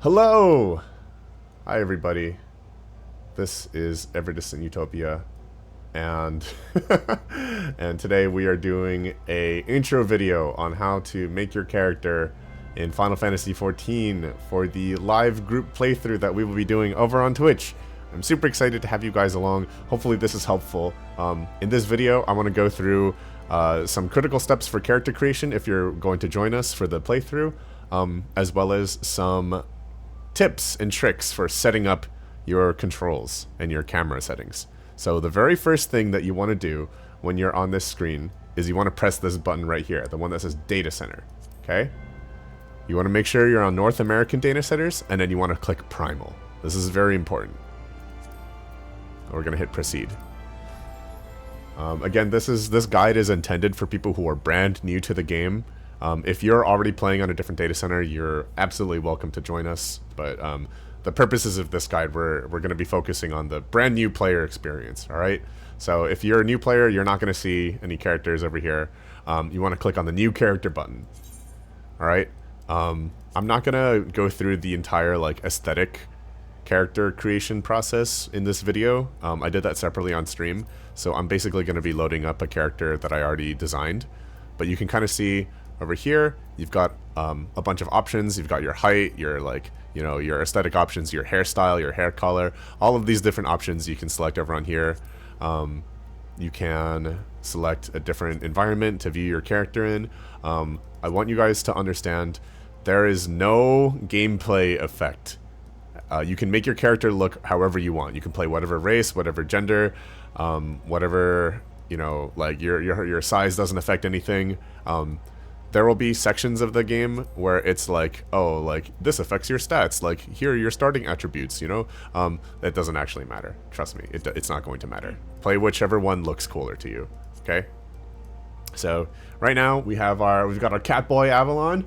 Hello! Hi everybody. This is Ever-Distant Utopia, and and today we are doing a intro video on how to make your character in Final Fantasy XIV for the live group playthrough that we will be doing over on Twitch. I'm super excited to have you guys along. Hopefully this is helpful. In this video, I want to go through some critical steps for character creation if you're going to join us for the playthrough, as well as some tips and tricks for setting up your controls and your camera settings. So the very first thing that you want to do when you're on this screen is you want to press this button right here, the one that says Data Center. Okay? You want to make sure you're on North American data centers, and then you want to click Primal. This is very important. We're going to hit Proceed. Again, this guide is intended for people who are brand new to the game. If you're already playing on a different data center, you're absolutely welcome to join us. But the purposes of this guide, we're going to be focusing on the brand new player experience. All right. So if you're a new player, you're not going to see any characters over here. You want to click on the new character button. All right. I'm not going to go through the entire aesthetic character creation process in this video. I did that separately on stream. So I'm basically going to be loading up a character that I already designed. But you can kind of see over here, you've got a bunch of options. You've got your height, your your aesthetic options, your hairstyle, your hair color, all of these different options you can select over on here. You can select a different environment to view your character in. I want you guys to understand there is no gameplay effect. You can make your character look however you want. You can play whatever race, whatever gender, whatever, your size doesn't affect anything. There will be sections of the game where it's this affects your stats, here are your starting attributes, that doesn't actually matter. Trust me, it's not going to matter. Play whichever one looks cooler to you, okay? So right now we've got our Catboy Avalon.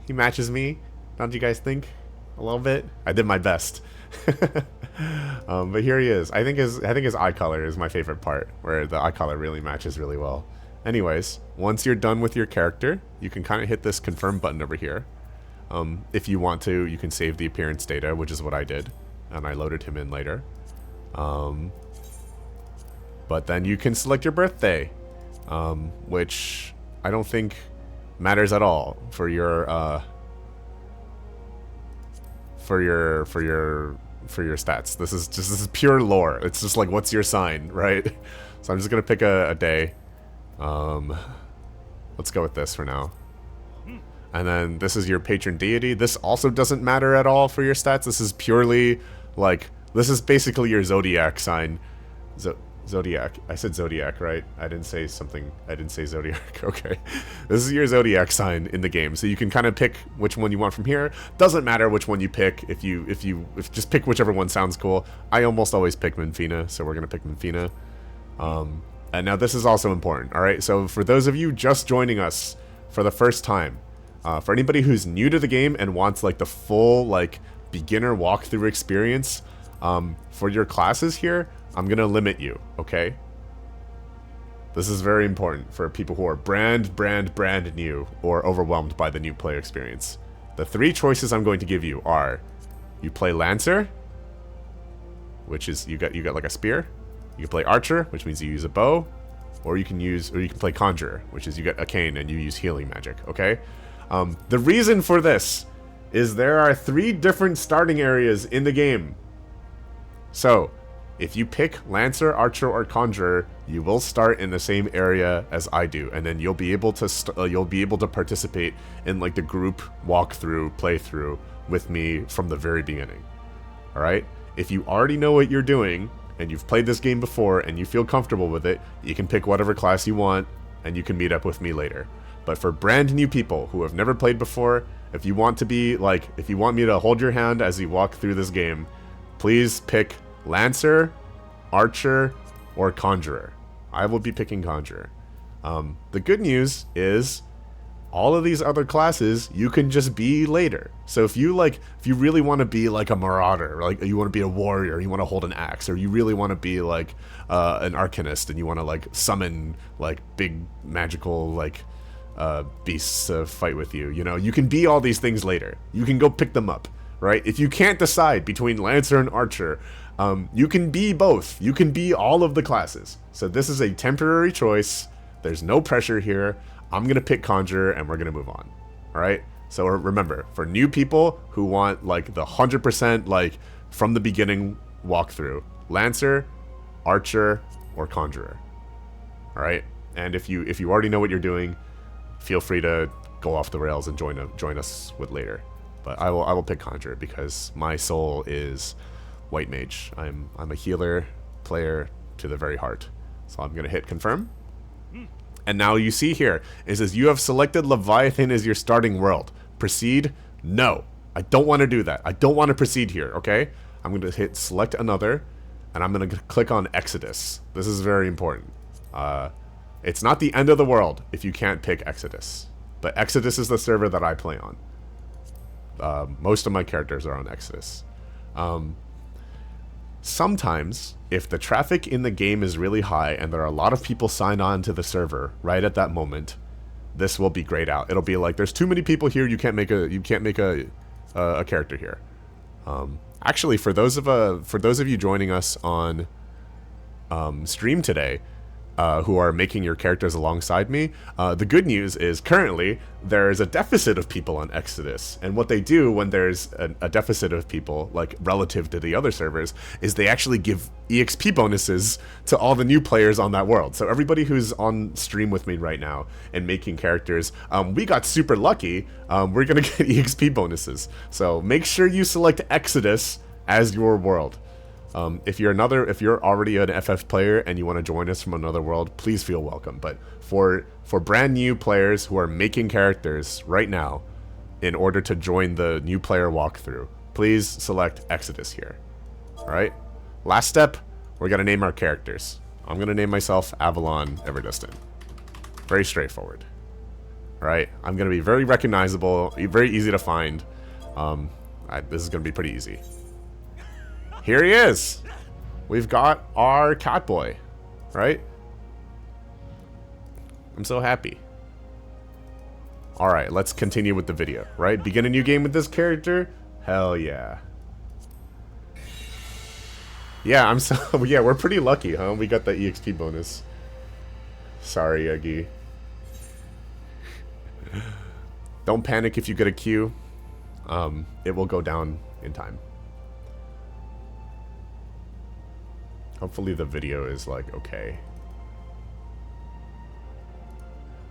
He matches me. Don't you guys think? A little bit? I did my best. But here he is. I think his eye color is my favorite part, where the eye color really matches really well. Anyways, once you're done with your character, you can kind of hit this confirm button over here. If you want to, you can save the appearance data, which is what I did, and I loaded him in later. But then you can select your birthday, which I don't think matters at all for your stats. This is pure lore. It's just like, what's your sign, right? So I'm just gonna pick a day. Let's go with this for now. And then this is your patron deity. This also doesn't matter at all for your stats. This is purely this is basically your zodiac sign. Zodiac. I said zodiac, right? I didn't say zodiac. Okay. This is your zodiac sign in the game. So you can kind of pick which one you want from here. Doesn't matter which one you pick. If just pick whichever one sounds cool. I almost always pick Minfina, so we're gonna pick Minfina. And now this is also important, all right? So for those of you just joining us for the first time, for anybody who's new to the game and wants the full beginner walkthrough experience, for your classes here, I'm gonna limit you, okay? This is very important for people who are brand new or overwhelmed by the new player experience. The three choices I'm going to give you are: you play Lancer, which is you got a spear. You can play Archer, which means you use a bow, or you can play Conjurer, which is you get a cane and you use healing magic, okay? The reason for this is there are 3 different starting areas in the game. So, if you pick Lancer, Archer, or Conjurer, you will start in the same area as I do, and then you'll be able to participate in the group walkthrough, playthrough with me from the very beginning. All right? If you already know what you're doing, and you've played this game before and you feel comfortable with it, you can pick whatever class you want and you can meet up with me later. But for brand new people who have never played before, if you want me to hold your hand as you walk through this game, please pick Lancer, Archer, or Conjurer. I will be picking Conjurer. The good news is all of these other classes you can just be later. So if you really want to be a marauder, you want to be a warrior, you want to hold an axe, or you really want to be an arcanist and you want to summon big magical beasts to fight with you, you can be all these things later. You can go pick them up, right? If you can't decide between Lancer and Archer, you can be both. You can be all of the classes. So this is a temporary choice. There's no pressure here. I'm going to pick Conjurer, and we're going to move on. All right? So remember, for new people who want, like, the 100%, like, from the beginning walkthrough, Lancer, Archer, or Conjurer. All right? And if you already know what you're doing, feel free to go off the rails and join us with later. But I will pick Conjurer because my soul is White Mage. I'm a healer player to the very heart. So I'm gonna hit confirm. And now you see here, it says you have selected Leviathan as your starting world. Proceed? No. I don't want to do that. I don't want to proceed here, okay? I'm gonna hit select another, and I'm gonna click on Exodus. This is very important. It's not the end of the world if you can't pick Exodus. But Exodus is the server that I play on. Most of my characters are on Exodus. Sometimes, if the traffic in the game is really high and there are a lot of people signed on to the server right at that moment, this will be grayed out. It'll be like, there's too many people here. You can't make a character here. Actually, for those of you joining us on stream today, who are making your characters alongside me, the good news is currently there's a deficit of people on Exodus, and what they do when there's a deficit of people, like relative to the other servers, is they actually give EXP bonuses to all the new players on that world. So everybody who's on stream with me right now and making characters, we got super lucky. We're gonna get EXP bonuses. So make sure you select Exodus as your world. If you're already an FF player and you want to join us from another world, please feel welcome. But for brand new players who are making characters right now, in order to join the new player walkthrough, please select Exodus here. All right. Last step, we're gonna name our characters. I'm gonna name myself Avalon Everdistant. Very straightforward. All right. I'm gonna be very recognizable, very easy to find. This is gonna be pretty easy. Here he is. We've got our cat boy, right? I'm so happy. All right, let's continue with the video, right? Begin a new game with this character? Hell yeah. Yeah, yeah, we're pretty lucky, huh? We got the EXP bonus. Sorry, Yagi. Don't panic if you get a queue. It will go down in time. Hopefully the video is like okay.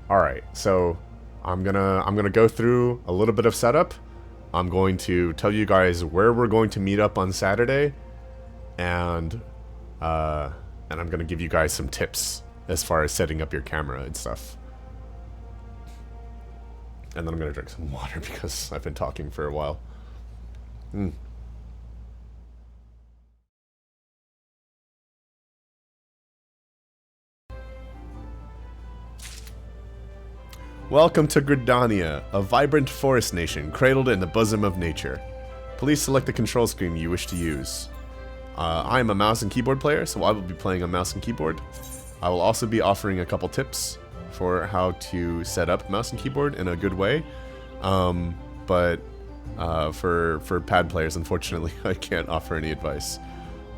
All right, so I'm gonna go through a little bit of setup. I'm going to tell you guys where we're going to meet up on Saturday, and I'm gonna give you guys some tips as far as setting up your camera and stuff. And then I'm gonna drink some water because I've been talking for a while. Welcome to Gridania, a vibrant forest nation cradled in the bosom of nature. Please select the control screen you wish to use. I am a mouse and keyboard player, so I will be playing on mouse and keyboard. I will also be offering a couple tips for how to set up mouse and keyboard in a good way. But for pad players, unfortunately, I can't offer any advice.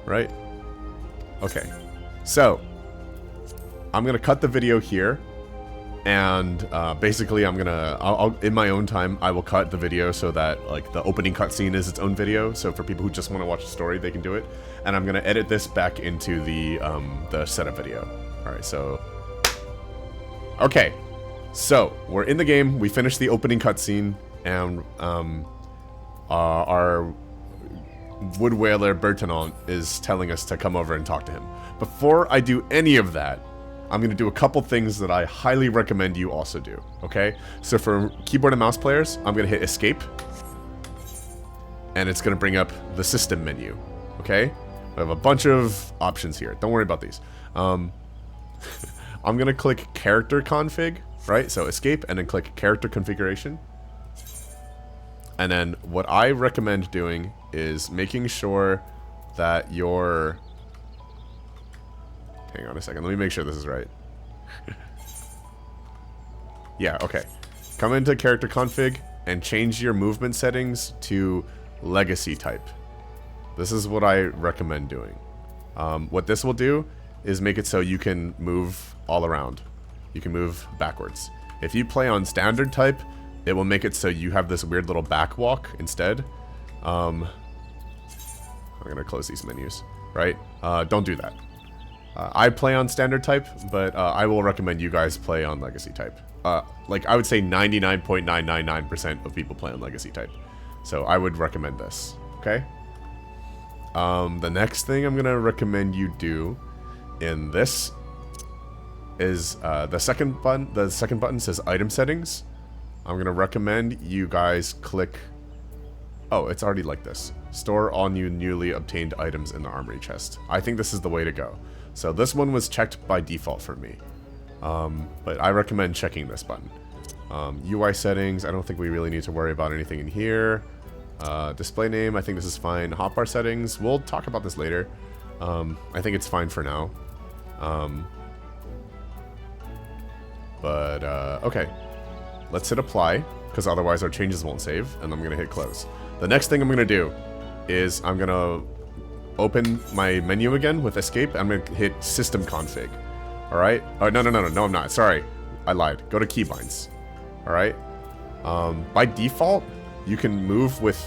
Right? Okay. So, I'm going to cut the video here. And basically, I'll in my own time, I will cut the video so that like the opening cutscene is its own video. So for people who just want to watch the story, they can do it. And I'm gonna edit this back into the setup video. All right, so okay, so we're in the game. We finished the opening cutscene, and our wood whaler Bertinant is telling us to come over and talk to him. Before I do any of that, I'm going to do a couple things that I highly recommend you also do, okay? So for keyboard and mouse players, I'm going to hit escape. And it's going to bring up the system menu, okay? We have a bunch of options here. Don't worry about these. I'm going to click character config, right? So escape and then click character configuration. And then what I recommend doing is making sure that your... Hang on a second, let me make sure this is right. Yeah, okay. Come into character config and change your movement settings to legacy type. This is what I recommend doing. What this will do is make it so you can move all around. You can move backwards. If you play on standard type, it will make it so you have this weird little back walk instead. I'm gonna close these menus, right? Don't do that. I play on standard type, but I will recommend you guys play on legacy type. Like, I would say 99.999% of people play on legacy type. So I would recommend this, okay? The next thing I'm gonna recommend you do in this is the second button. The second button says item settings. I'm gonna recommend you guys click. Oh, it's already like this. Store all newly obtained items in the armory chest. I think this is the way to go. So this one was checked by default for me, but I recommend checking this button. UI settings. I don't think we really need to worry about anything in here. Display name. I think this is fine. Hotbar settings. We'll talk about this later. I think it's fine for now. Okay. Let's hit apply, because otherwise our changes won't save, and I'm going to hit close. The next thing I'm going to do is I'm going to open my menu again with escape, and I'm going to hit system config. Alright? Oh, no, I'm not. Sorry. I lied. Go to keybinds. Alright? By default, you can move with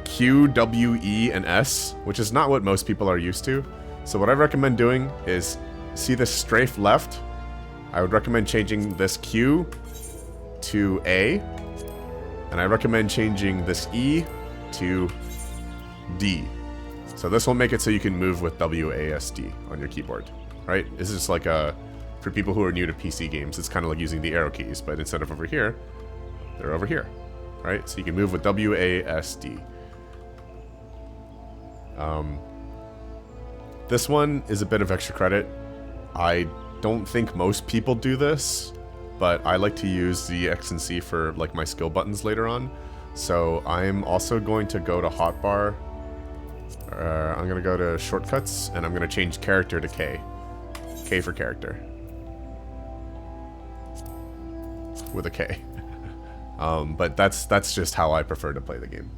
Q, W, E, and S, which is not what most people are used to. So what I recommend doing is, see this strafe left? I would recommend changing this Q to A, and I recommend changing this E to D. So this will make it so you can move with WASD on your keyboard, right? This is like for people who are new to PC games, it's kind of like using the arrow keys, but instead of over here, they're over here, right? So you can move with WASD. This one is a bit of extra credit. I don't think most people do this, but I like to use the X and C for like my skill buttons later on. So I'm also going to go to hotbar. I'm going to go to shortcuts, and I'm going to change character to K. K for character. With a K. But that's just how I prefer to play the game.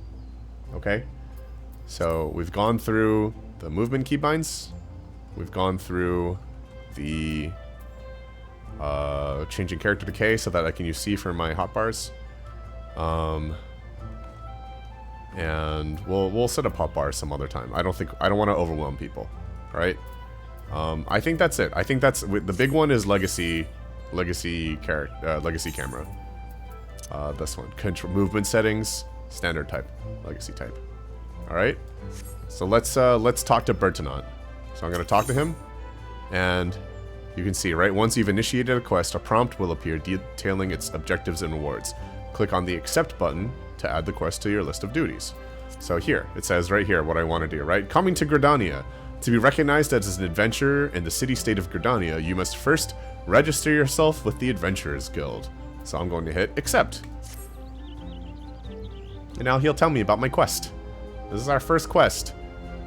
Okay? So we've gone through the movement keybinds. We've gone through the changing character to K so that I can use C for my hotbars. And we'll set up hotbars some other time. I don't want to overwhelm people, right? I think that's it. I think that's the big one is legacy camera. This one, control movement settings, standard type, legacy type. All right. So let's talk to Bertinant. So I'm gonna talk to him, and you can see, right, once you've initiated a quest, a prompt will appear detailing its objectives and rewards. Click on the accept button to add the quest to your list of duties. So here, it says right here what I want to do, right? Coming to Gridania. To be recognized as an adventurer in the city-state of Gridania, you must first register yourself with the Adventurers Guild. So I'm going to hit accept. And now he'll tell me about my quest. This is our first quest.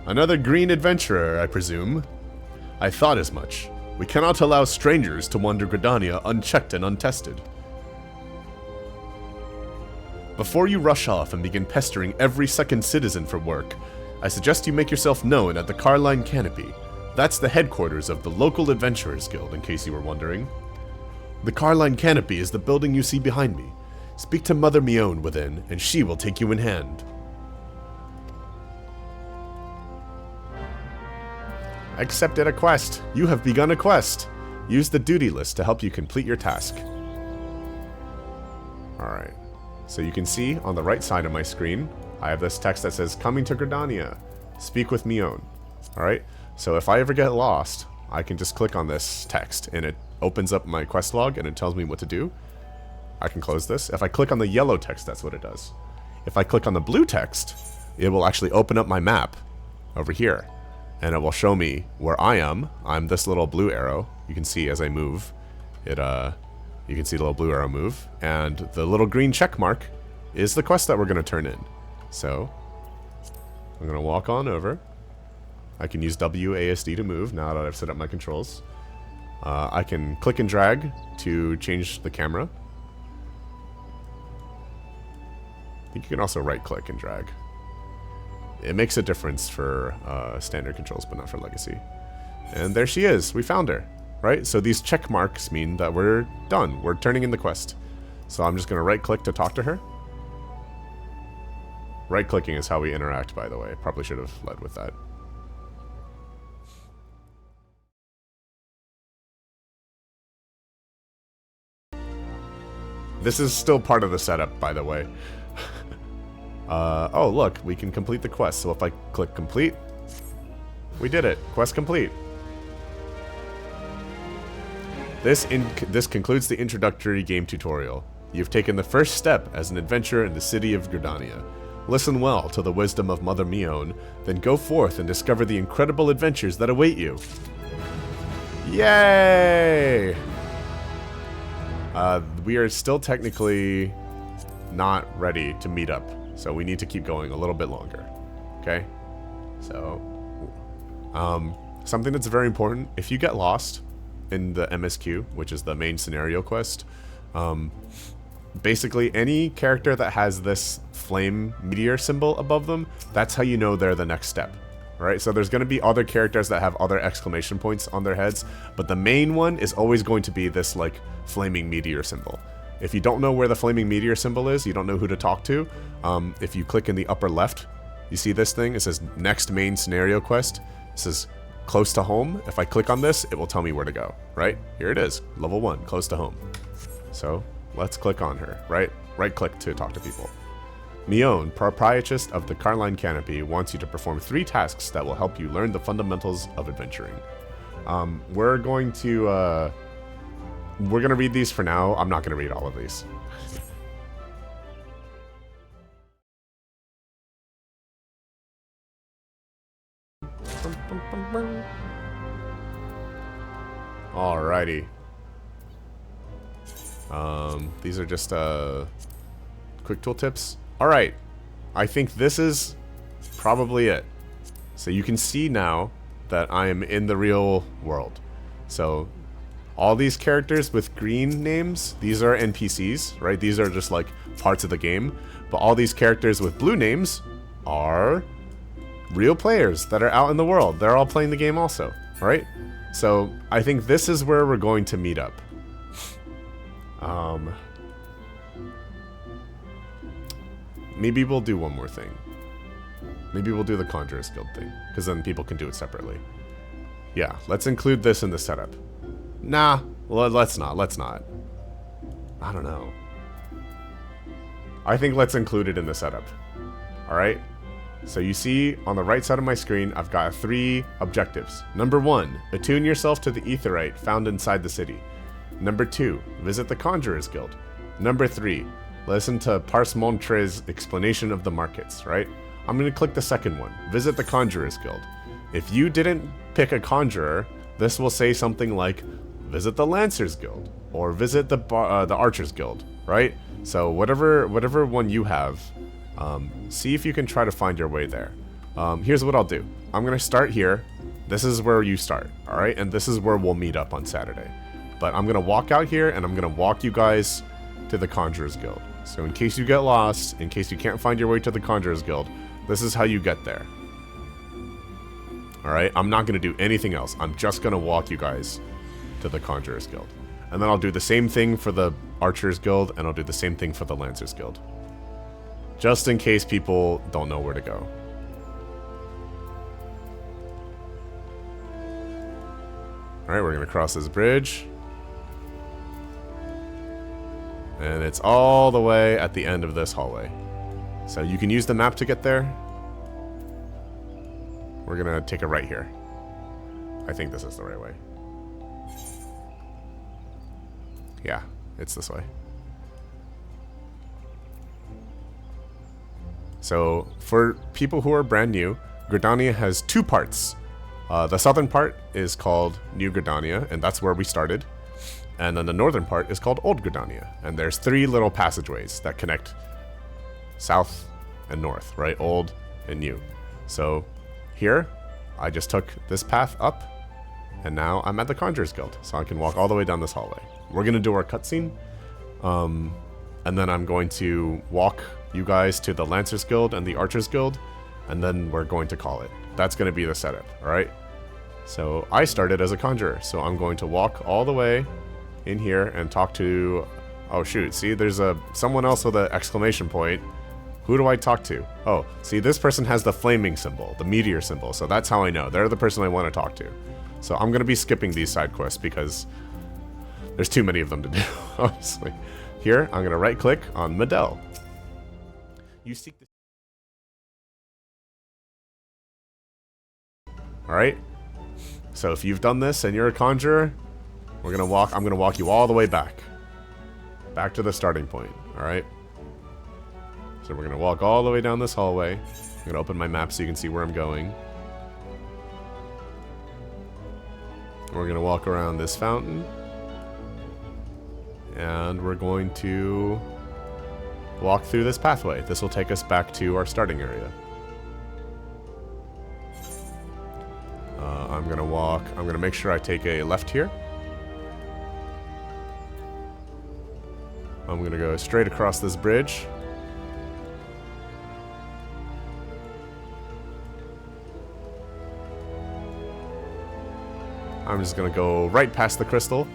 Another green adventurer, I presume. I thought as much. We cannot allow strangers to wander Gridania unchecked and untested. Before you rush off and begin pestering every second citizen for work, I suggest you make yourself known at the Carline Canopy. That's the headquarters of the local Adventurers Guild, in case you were wondering. The Carline Canopy is the building you see behind me. Speak to Mother Mione within, and she will take you in hand. Accepted a quest. You have begun a quest. Use the duty list to help you complete your task. Alright. So you can see on the right side of my screen, I have this text that says, coming to Gridania. Speak with Mione. Alright. So if I ever get lost, I can just click on this text, and it opens up my quest log, and it tells me what to do. I can close this. If I click on the yellow text, that's what it does. If I click on the blue text, it will actually open up my map over here. And it will show me where I am. I'm this little blue arrow. You can see as I move, you can see the little blue arrow move. And the little green check mark is the quest that we're going to turn in. So, I'm going to walk on over. I can use WASD to move now that I've set up my controls. I can click and drag to change the camera. I think you can also right click and drag. it makes a difference for standard controls, but not for legacy. And there she is. We found her, right? So these check marks mean that we're done. We're turning in the quest. So I'm just going to right-click to talk to her. Right-clicking is how we interact, by the way. Probably should have led with that. This is still part of the setup, by the way. Oh, look, we can complete the quest. So if I click complete, we did it. Quest complete. This concludes the introductory game tutorial. You've taken the first step as an adventurer in the city of Gridania. Listen well to the wisdom of Mother Mion, then go forth and discover the incredible adventures that await you. Yay! We are still technically not ready to meet up, so we need to keep going a little bit longer. Okay? So, something that's very important, if you get lost in the MSQ, which is the main scenario quest, basically any character that has this flame meteor symbol above them, that's how you know they're the next step. Right? So there's going to be other characters that have other exclamation points on their heads, but the main one is always going to be this like flaming meteor symbol. If you don't know where the flaming meteor symbol is, you don't know who to talk to, if you click in the upper left, you see this thing, it says next main scenario quest. It says close to home. If I click on this, it will tell me where to go, right? Here it is, level 1, close to home. So let's click on her, right? Right click to talk to people. Mion, proprietress of the Carline Canopy, wants you to perform 3 tasks that will help you learn the fundamentals of adventuring. We're going to read these for now. I'm not going to read all of these. Alrighty. These are just quick tool tips. Alright, I think this is probably it. So you can see now that I am in the real world. So all these characters with green names, these are NPCs, right? These are just like parts of the game. But all these characters with blue names are real players that are out in the world. They're all playing the game also, right? So I think this is where we're going to meet up. Maybe we'll do one more thing. Maybe we'll do the Conjurer's Guild thing, because then people can do it separately. Yeah, let's include this in the setup. Nah, well, let's not. I don't know. I think let's include it in the setup. Alright? So you see, on the right side of my screen, I've got 3 objectives. Number 1, attune yourself to the aetheryte found inside the city. Number 2, visit the Conjurer's Guild. Number 3, listen to Parsemontre's explanation of the markets, right? I'm going to click the second one, visit the Conjurer's Guild. If you didn't pick a Conjurer, this will say something like, visit the Lancer's Guild, or visit the Archer's Guild, right? So whatever one you have, see if you can try to find your way there. Here's what I'll do. I'm going to start here. This is where you start, alright? And this is where we'll meet up on Saturday. But I'm going to walk out here, and I'm going to walk you guys to the Conjurer's Guild. So in case you get lost, in case you can't find your way to the Conjurer's Guild, this is how you get there. Alright, I'm not going to do anything else. I'm just going to walk you guys to the Conjurer's Guild. And then I'll do the same thing for the Archer's Guild, and I'll do the same thing for the Lancer's Guild. Just in case people don't know where to go. Alright, we're going to cross this bridge. And it's all the way at the end of this hallway. So you can use the map to get there. We're gonna take a right here. I think this is the right way. Yeah, it's this way. So for people who are brand new, Gridania has 2 parts. The southern part is called New Gridania, and that's where we started. And then the northern part is called Old Gridania. And there's 3 little passageways that connect south and north, right? Old and new. So here, I just took this path up, and now I'm at the Conjurer's Guild. So I can walk all the way down this hallway. We're going to do our cutscene. And then I'm going to walk you guys to the Lancer's Guild and the Archer's Guild. and then we're going to call it. That's going to be the setup, alright? So I started as a Conjurer, so I'm going to walk all the way in here and talk to... Oh shoot, see, there's someone else with an exclamation point. Who do I talk to? Oh, see, this person has the flaming symbol, the meteor symbol, so that's how I know. They're the person I want to talk to. So I'm going to be skipping these side quests because there's too many of them to do, honestly. Here, I'm going to right-click on Medell. You seek the... Alright? So if you've done this and you're a Conjurer, I'm going to walk you all the way back. Back to the starting point, alright? So we're going to walk all the way down this hallway. I'm going to open my map so you can see where I'm going. We're going to walk around this fountain. And we're going to walk through this pathway. This will take us back to our starting area. I'm going to make sure I take a left here. I'm going to go straight across this bridge. I'm just going to go right past the crystal.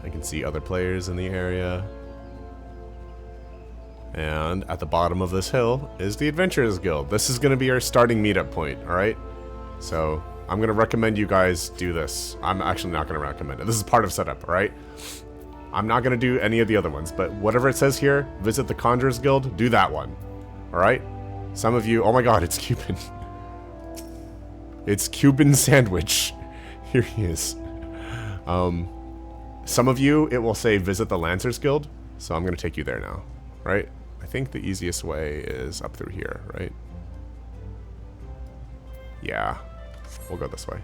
I can see other players in the area. And at the bottom of this hill is the Adventurers Guild. This is going to be our starting meetup point, alright? So, I'm going to recommend you guys do this. I'm actually not going to recommend it. This is part of setup, alright? I'm not going to do any of the other ones, but whatever it says here, visit the Conjurers Guild, do that one. Alright? Some of you... Oh my god, it's Cuban. It's Cuban Sandwich. Here he is. Some of you, it will say visit the Lancers Guild, so I'm going to take you there now. Right? I think the easiest way is up through here, right? Yeah. We'll go this way.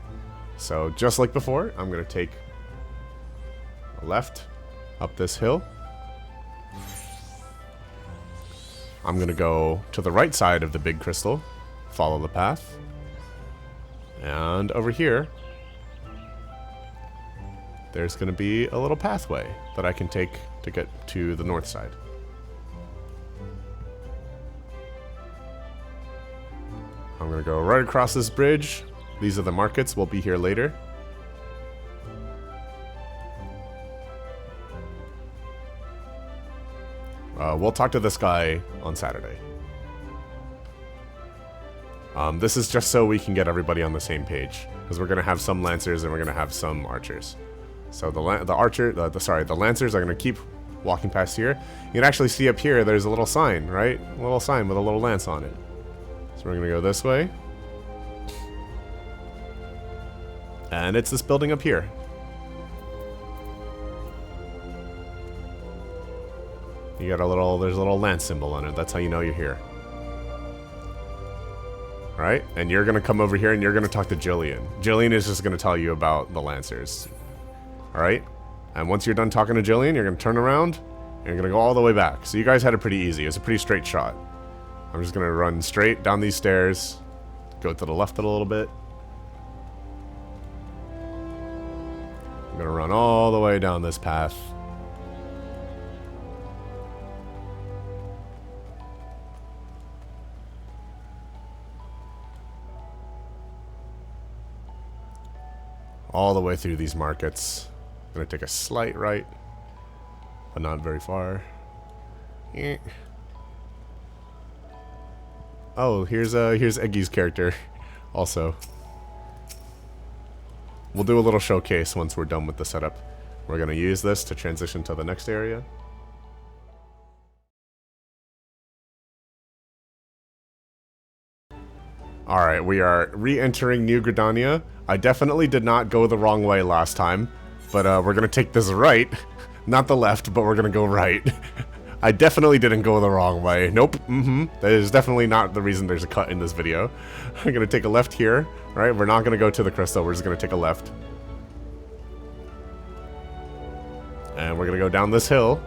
So, just like before, I'm going to take a left up this hill. I'm going to go to the right side of the big crystal, follow the path, and over here, there's going to be a little pathway that I can take to get to the north side. I'm going to go right across this bridge. These are the markets. We'll be here later. We'll talk to this guy on Saturday. This is just so we can get everybody on the same page, because we're going to have some Lancers and we're going to have some Archers. So the Lancers are going to keep walking past here. You can actually see up here, there's a little sign, right? A little sign with a little lance on it. So we're going to go this way. And it's this building up here. You got there's a little lance symbol on it. That's how you know you're here. Alright? And you're going to come over here and you're going to talk to Jillian. Jillian is just going to tell you about the Lancers. Alright? And once you're done talking to Jillian, you're going to turn around and you're going to go all the way back. So you guys had it pretty easy. It was a pretty straight shot. I'm just going to run straight down these stairs. Go to the left a little bit. I'm going to run all the way down this path. All the way through these markets. I'm going to take a slight right, but not very far. Oh, here's Eggy's character also. We'll do a little showcase once we're done with the setup. We're going to use this to transition to the next area. Alright, we are re-entering New Gridania. I definitely did not go the wrong way last time, but we're going to take this right. Not the left, but we're going to go right. I definitely didn't go the wrong way. Nope. That is definitely not the reason there's a cut in this video. I'm going to take a left here. Right? We're not going to go to the crystal. We're just going to take a left. And we're going to go down this hill.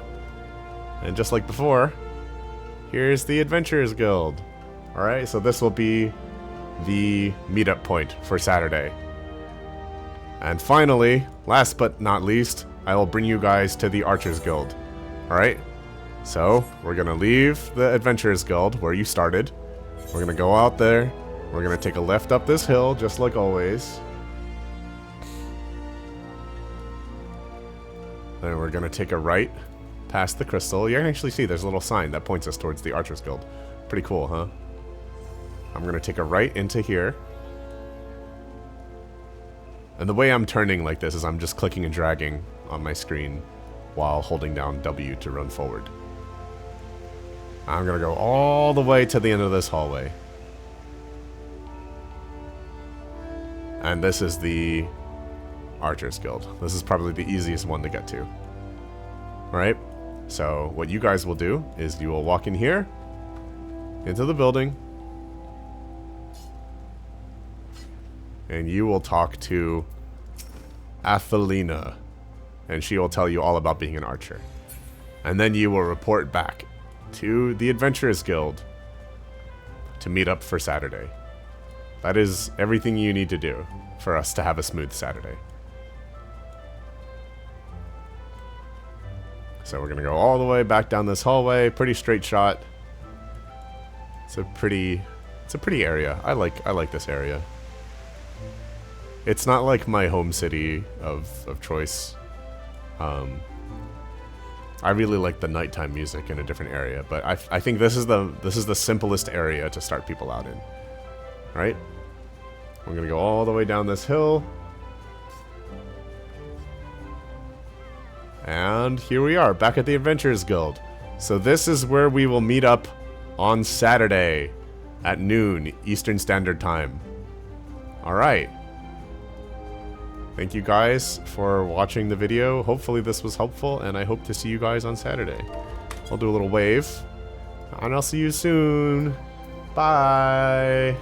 And just like before, here's the Adventurers Guild. Alright, so this will be the meetup point for Saturday. And finally, last but not least, I will bring you guys to the Archers Guild. Alright? So, we're gonna leave the Adventurers Guild, where you started. We're gonna go out there. We're gonna take a left up this hill, just like always. Then we're gonna take a right past the crystal. You can actually see there's a little sign that points us towards the Archers Guild. Pretty cool, huh? I'm gonna take a right into here. And the way I'm turning like this is I'm just clicking and dragging on my screen while holding down W to run forward. I'm gonna go all the way to the end of this hallway. And this is the Archers Guild. This is probably the easiest one to get to. Alright, so what you guys will do is you will walk in here, into the building, and you will talk to Athelina, and she will tell you all about being an archer. And then you will report back to the Adventurers Guild to meet up for Saturday. That is everything you need to do for us to have a smooth Saturday. So we're gonna go all the way back down this hallway, pretty straight shot. It's a pretty area. I like this area. It's not like my home city of choice. I really like the nighttime music in a different area, but I think this is the simplest area to start people out in. Right? We're gonna go all the way down this hill. And here we are, back at the Adventurers Guild. So this is where we will meet up on Saturday at noon Eastern Standard Time. Alright. Thank you guys for watching the video. Hopefully this was helpful, and I hope to see you guys on Saturday. I'll do a little wave, and I'll see you soon. Bye!